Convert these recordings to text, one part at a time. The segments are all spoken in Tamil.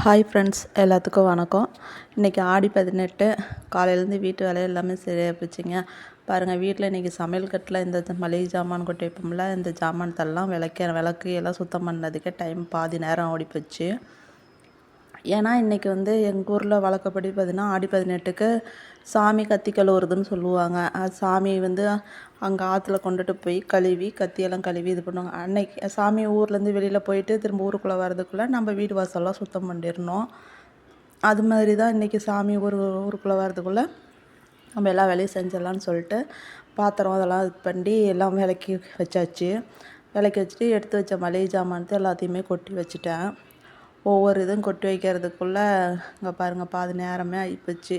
ஹாய் ஃப்ரெண்ட்ஸ், எல்லாத்துக்கும் வணக்கம். இன்றைக்கி ஆடி 18 காலையிலேருந்து வீட்டு வேலை எல்லாமே சரியாக போச்சுங்க. பாருங்கள், வீட்டில் இன்றைக்கி சமையல் கட்டில் இந்த மளிகை ஜாமான் கொட்டி வைப்போம்ல, இந்த ஜாமானத்தெல்லாம் விளக்கு எல்லாம் சுத்தம் பண்ணதுக்கே டைம் பாதி நேரம் ஓடி போச்சு. ஏன்னா இன்றைக்கி எங்கள் ஊரில் வழக்கப்படி பார்த்திங்கன்னா ஆடி 18க்கு சாமி கத்தி கழுவுறதுன்னு சொல்லுவாங்க. அது சாமி அங்கே ஆற்றுல கொண்டுட்டு போய் கழுவி கத்தியெல்லாம் கழுவி இது பண்ணுவாங்க. அன்னைக்கு சாமி ஊர்லேருந்து வெளியில் போயிட்டு திரும்ப ஊருக்குள்ளே வரதுக்குள்ளே நம்ம வீடு வாசல்லாம் சுத்தம் பண்ணிடணும். அது மாதிரி தான் இன்றைக்கி சாமி ஊருக்குள்ளே வரதுக்குள்ளே நம்ம எல்லா வேலையும் செஞ்சிடலான்னு சொல்லிட்டு பாத்திரம் அதெல்லாம் இது பண்ணி எல்லாம் விளக்கி வச்சாச்சு. விளக்கி வச்சுட்டு எடுத்து வச்ச மளிகை ஜாமானத்தை எல்லாத்தையுமே கொட்டி வச்சுட்டேன். ஒவ்வொரு இதுவும் கொட்டி வைக்கிறதுக்குள்ளே இங்கே பாருங்கள் பாதி நேரமே ஆகிப்போச்சு.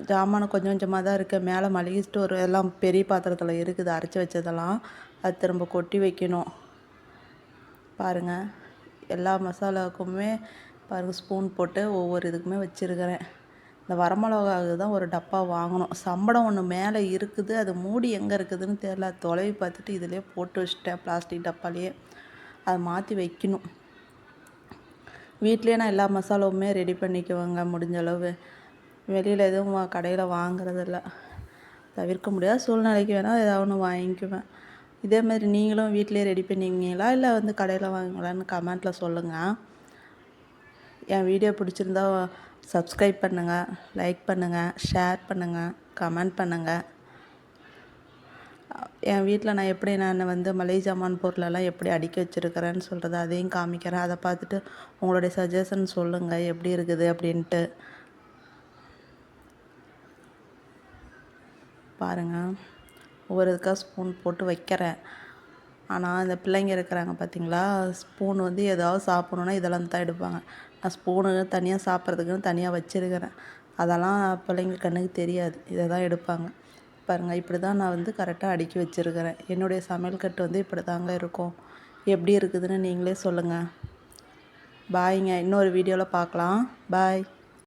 ஜாமான் கொஞ்சம் கொஞ்சமாக தான் இருக்குது. மேலே மளிகை ஸ்டோர் எல்லாம் பெரிய பாத்திரத்தில் இருக்குது, அரைச்சி வச்சதெல்லாம். அது திரும்ப கொட்டி வைக்கணும். பாருங்கள், எல்லா மசாலாவுக்குமே பாருங்கள் ஸ்பூன் போட்டு ஒவ்வொரு இதுக்குமே வச்சுருக்கிறேன். இந்த வரமிளகாவுக்கு தான் ஒரு டப்பா வாங்கணும். சம்படம் ஒன்று மேலே இருக்குது, அது மூடி எங்கே இருக்குதுன்னு தெரியல. தொலைவி பார்த்துட்டு இதிலே போட்டு வச்சிட்டேன், பிளாஸ்டிக் டப்பாலேயே. அதை மாற்றி வைக்கணும். வீட்லேயே நான் எல்லா மசாலாவுமே ரெடி பண்ணிக்குவேங்க முடிஞ்ச அளவு. வெளியில் எதுவும் கடையில் வாங்குறதில்ல. தவிர்க்க முடியாத சூழ்நிலைக்கு வேணால் ஏதாவது ஒன்று வாங்கிக்குவேன். இதேமாதிரி நீங்களும் வீட்டிலே ரெடி பண்ணிக்குவீங்களா இல்லை கடையில் வாங்குங்களான்னு கமெண்ட்டில் சொல்லுங்கள். என் வீடியோ பிடிச்சிருந்தா சப்ஸ்கிரைப் பண்ணுங்கள், லைக் பண்ணுங்கள், ஷேர் பண்ணுங்கள், கமெண்ட் பண்ணுங்கள். என் வீட்டில் நான் எப்படி மளிகை ஜாமான் பொருளெல்லாம் எப்படி அடுக்கி வச்சுருக்கிறேன்னு சொல்கிறது அதையும் காமிக்கிறேன். அதை பார்த்துட்டு உங்களுடைய சஜஷன் சொல்லுங்கள் எப்படி இருக்குது அப்படின்ட்டு. பாருங்கள், ஒவ்வொரு இதுக்காக ஸ்பூன் போட்டு வைக்கிறேன். ஆனால் இந்த பிள்ளைங்க இருக்கிறாங்க பார்த்தீங்களா, ஸ்பூன் ஏதாவது சாப்பிட்ணுன்னா இதெல்லாம் தான் எடுப்பாங்க. நான் ஸ்பூனு தனியாக சாப்பிட்றதுக்குன்னு தனியாக வச்சுருக்கிறேன். அதெல்லாம் பிள்ளைங்க கண்ணுக்கு தெரியாது, இதை தான் எடுப்பாங்க. பாருங்கள், இப்படி தான் நான் கரெக்டாக அடுக்கி வச்சுருக்கிறேன். என்னுடைய சமையல் கட்டு இப்படி தாங்க இருக்கும். எப்படி இருக்குதுன்னு நீங்களே சொல்லுங்கள். பாய்ங்க, இன்னொரு வீடியோவில் பார்க்கலாம். பாய்.